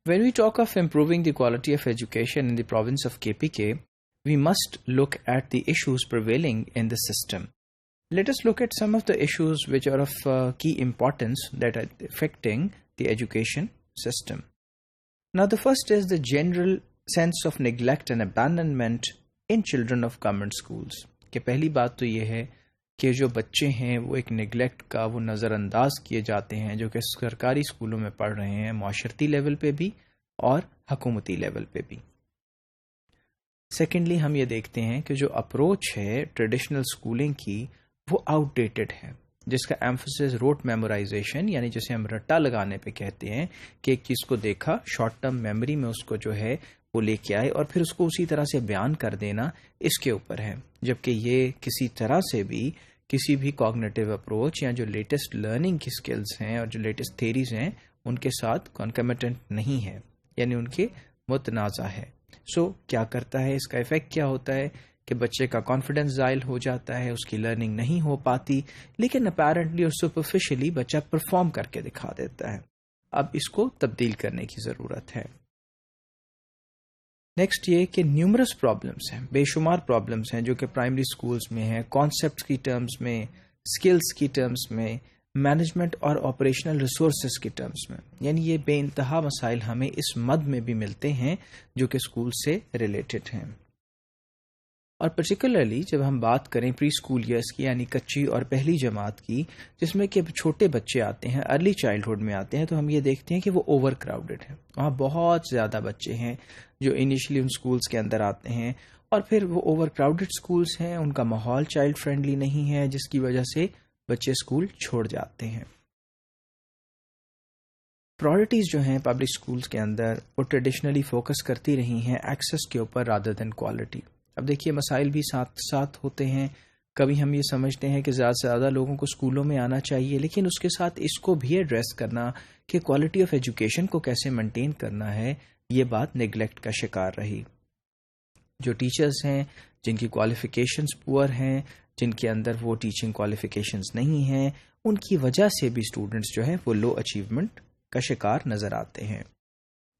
When we talk of improving the quality of education in the province of KPK, we must look at the issues prevailing in the system. Let us look at some of the issues which are of key importance that are affecting the education system. Now, the first is the general sense of neglect and abandonment in children of government schools. کہ پہلی بات تو یہ ہے کہ جو بچے ہیں وہ ایک نیگلیکٹ کا وہ نظر انداز کیے جاتے ہیں جو کہ سرکاری اسکولوں میں پڑھ رہے ہیں، معاشرتی لیول پہ بھی اور حکومتی لیول پہ بھی. سیکنڈلی ہم یہ دیکھتے ہیں کہ جو اپروچ ہے ٹریڈیشنل اسکولنگ کی وہ آؤٹ ڈیٹڈ ہے، جس کا ایمفسس روٹ میمورائزیشن یعنی جسے ہم رٹا لگانے پہ کہتے ہیں کہ ایک چیز کو دیکھا شارٹ ٹرم میموری میں اس کو جو ہے وہ لے کے آئے اور پھر اس کو اسی طرح سے بیان کر دینا اس کے اوپر ہے، جبکہ یہ کسی طرح سے بھی کسی بھی کوگنیٹو اپروچ یا جو لیٹسٹ لرننگ کی سکلز ہیں اور جو لیٹسٹ تھیریز ہیں ان کے ساتھ کنکمیٹنٹ نہیں ہے، یعنی ان کے متنازع ہے. سو کیا کرتا ہے، اس کا ایفیکٹ کیا ہوتا ہے کہ بچے کا کانفیڈنس زائل ہو جاتا ہے، اس کی لرننگ نہیں ہو پاتی، لیکن اپیرنٹلی اور سپرفیشلی بچہ پرفارم کر کے دکھا دیتا ہے. اب اس کو تبدیل کرنے کی ضرورت ہے. نیکسٹ یہ کہ نیومرس پرابلمس ہیں، بے شمار پرابلمس ہیں جو کہ پرائمری سکولز میں ہیں، کانسیپٹس کی ٹرمز میں، سکلز کی ٹرمز میں، مینجمنٹ اور آپریشنل ریسورسز کی ٹرمز میں. یعنی یہ بے انتہا مسائل ہمیں اس مد میں بھی ملتے ہیں جو کہ اسکول سے ریلیٹڈ ہیں. اور پرٹیکولرلی جب ہم بات کریں پری اسکول ایئرس کی یعنی کچی اور پہلی جماعت کی، جس میں کہ چھوٹے بچے آتے ہیں، ارلی چائلڈہڈ میں آتے ہیں، تو ہم یہ دیکھتے ہیں کہ وہ اوور کراؤڈڈ ہیں. وہاں بہت زیادہ بچے ہیں جو انیشلی ان اسکولس کے اندر آتے ہیں، اور پھر وہ اوور کراؤڈڈ اسکولس ہیں، ان کا ماحول چائلڈ فرینڈلی نہیں ہے، جس کی وجہ سے بچے اسکول چھوڑ جاتے ہیں. پرائرٹیز جو ہیں پبلک اسکولس کے اندر وہ ٹریڈیشنلی فوکس کرتی رہی ہیں ایکسیس کے اوپر رادر دین کوالٹی. اب دیکھیے مسائل بھی ساتھ ساتھ ہوتے ہیں. کبھی ہم یہ سمجھتے ہیں کہ زیادہ سے زیادہ لوگوں کو اسکولوں میں آنا چاہیے، لیکن اس کے ساتھ اس کو بھی ایڈریس کرنا کہ کوالٹی آف ایجوکیشن کو کیسے مینٹین کرنا ہے، یہ بات نیگلیکٹ کا شکار رہی. جو ٹیچرز ہیں جن کی کوالیفیکیشنز پور ہیں، جن کے اندر وہ ٹیچنگ کوالیفیکیشنز نہیں ہیں، ان کی وجہ سے بھی اسٹوڈنٹس جو ہیں وہ لو اچیومنٹ کا شکار نظر آتے ہیں.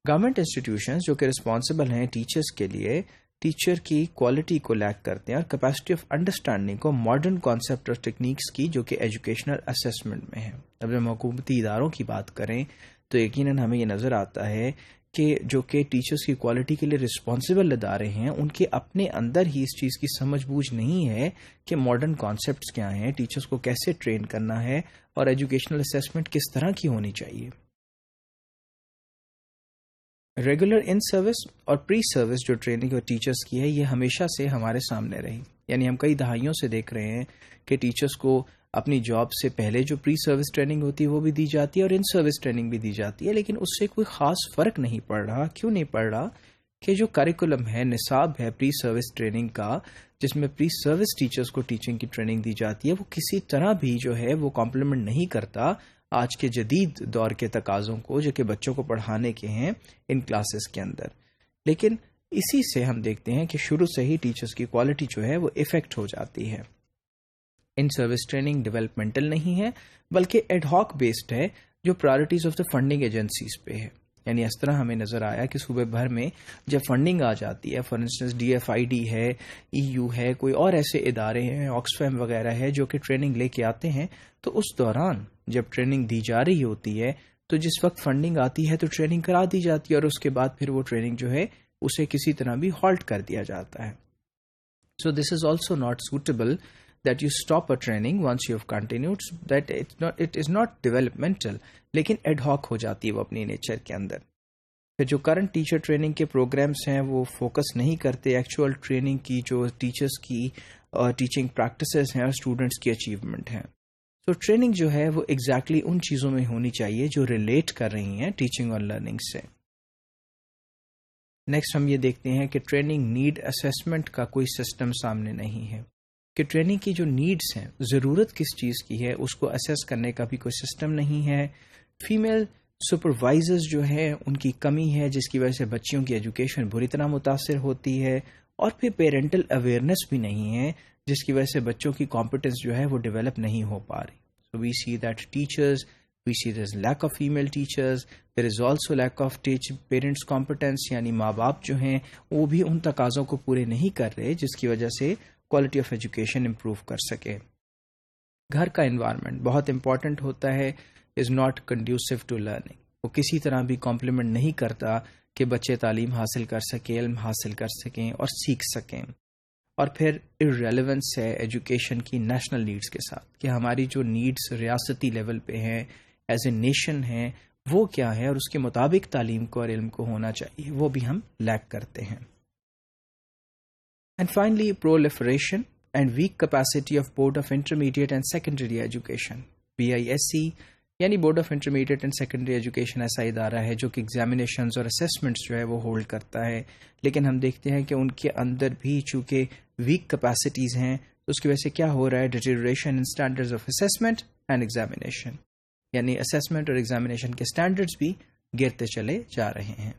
گورنمنٹ انسٹیٹیوشنز جو کہ رسپانسبل ہیں ٹیچرز کے لیے، ٹیچر کی کوالٹی کو لیک کرتے ہیں اور کیپیسٹی آف انڈرسٹینڈنگ کو ماڈرن کانسیپٹ اور ٹیکنیکس کی جو کہ ایجوکیشنل اسیسمنٹ میں ہے. اب جب حکومتی اداروں کی بات کریں تو یقیناً ہمیں یہ نظر آتا ہے کہ جو کہ ٹیچرز کی کوالٹی کے لیے رسپانسبل ادارے ہیں، ان کے اپنے اندر ہی اس چیز کی سمجھ بوجھ نہیں ہے کہ ماڈرن کانسیپٹس کیا ہیں، ٹیچرز کو کیسے ٹرین کرنا ہے اور ایجوکیشنل اسیسمنٹ کس طرح کی ہونی چاہیے. ریگولر ان سروس اور پری سروس جو ٹریننگ اور ٹیچرز کی ہے، یہ ہمیشہ سے ہمارے سامنے رہی. یعنی ہم کئی دہائیوں سے دیکھ رہے ہیں کہ ٹیچرز کو اپنی جاب سے پہلے جو پری سروس ٹریننگ ہوتی ہے وہ بھی دی جاتی ہے اور ان سروس ٹریننگ بھی دی جاتی ہے، لیکن اس سے کوئی خاص فرق نہیں پڑ رہا. کیوں نہیں پڑ رہا؟ کہ جو کریکولم ہے، نصاب ہے پری سروس ٹریننگ کا، جس میں پری سروس ٹیچرز کو ٹیچنگ کی ٹریننگ دی جاتی ہے، وہ کسی طرح بھی جو ہے وہ کمپلیمنٹ نہیں کرتا آج کے جدید دور کے تقاضوں کو جو کہ بچوں کو پڑھانے کے ہیں ان کلاسز کے اندر. لیکن اسی سے ہم دیکھتے ہیں کہ شروع سے ہی ٹیچرز کی کوالٹی جو ہے وہ افیکٹ ہو جاتی ہے. ان سروس ٹریننگ ڈیولپمنٹل نہیں ہے بلکہ ایڈ ہاک بیسڈ ہے، جو priorities of the funding agencies پہ ہے. یعنی اس طرح ہمیں نظر آیا کہ صوبے بھر میں جب فنڈنگ آ جاتی ہے، فار انسٹنس DFID ہے، EU ہے، کوئی اور ایسے ادارے ہیں، آکسفیم وغیرہ ہے جو کہ ٹریننگ لے کے آتے ہیں، تو اس دوران جب ٹریننگ دی جا رہی ہوتی ہے تو جس وقت فنڈنگ آتی ہے تو ٹریننگ کرا دی جاتی ہے اور اس کے بعد پھر وہ ٹریننگ جو ہے اسے کسی طرح بھی ہالٹ کر دیا جاتا ہے. So this is also not suitable that you stop a training once you have continued, that it is not developmental لیکن ایڈ ہاک ہو جاتی ہے وہ اپنی نیچر کے اندر. پھر جو کرنٹ ٹیچر ٹریننگ کے پروگرامس ہیں وہ فوکس نہیں کرتے ایکچوئل ٹریننگ کی، جو ٹیچرز کی ٹیچنگ پریکٹسز ہیں اور اسٹوڈنٹس کی اچیومنٹ ہیں. تو ٹریننگ جو ہے وہ ایگزیکٹلی ان چیزوں میں ہونی چاہیے جو ریلیٹ کر رہی ہیں ٹیچنگ اور لرننگ سے. نیکسٹ ہم یہ دیکھتے ہیں کہ ٹریننگ نیڈ اسیسمنٹ کا کوئی سسٹم سامنے نہیں ہے، کہ ٹریننگ کی جو نیڈس ہیں، ضرورت کس چیز کی ہے، اس کو اسیس کرنے کا بھی کوئی سسٹم نہیں ہے. فیمیل سپروائزرز جو ہیں ان کی کمی ہے، جس کی وجہ سے بچیوں کی ایجوکیشن بری طرح متاثر ہوتی ہے، اور پھر پیرنٹل اویئرنیس بھی نہیں ہے، جس کی وجہ سے بچوں کی کمپیٹنس جو ہے وہ ڈیولپ نہیں ہو پا رہی. So we see that teachers We see there is lack of female teachers. There is also lack of parents competence, یعنی ماں باپ جو ہیں وہ بھی ان تقاضوں کو پورے نہیں کر رہے جس کی وجہ سے کوالٹی آف ایجوکیشن امپروو کر سکے. گھر کا انوائرمنٹ بہت امپورٹنٹ ہوتا ہے. Is not conducive to learning. وہ کسی طرح بھی کمپلیمنٹ نہیں کرتا کہ بچے تعلیم حاصل کر سکیں، علم حاصل کر سکیں اور سیکھ سکیں. اور پھر ارریلیونس ہے ایجوکیشن کی نیشنل نیڈز کے ساتھ کہ ہماری جو نیڈز ریاستی لیول پہ ہیں ایز اے نیشن ہیں وہ کیا ہے اور اس کے مطابق تعلیم کو اور علم کو ہونا چاہیے، وہ بھی ہم لیک کرتے ہیں. And finally proliferation and weak capacity of board of intermediate and secondary education. BISE یعنی board of intermediate and secondary education ایسا ادارہ ہے جو کہ ایگزامینیشنز اور اسیسمنٹس جو ہے وہ ہولڈ کرتا ہے، لیکن ہم دیکھتے ہیں کہ ان کے اندر بھی چونکہ ویک کیپیسٹیز ہیں تو اس کی وجہ سے کیا ہو رہا ہے، deterioration in standards of assessment and examination, یعنی اسیسمنٹ اور ایگزامینیشن کے اسٹینڈرڈز بھی گرتے چلے جا رہے ہیں.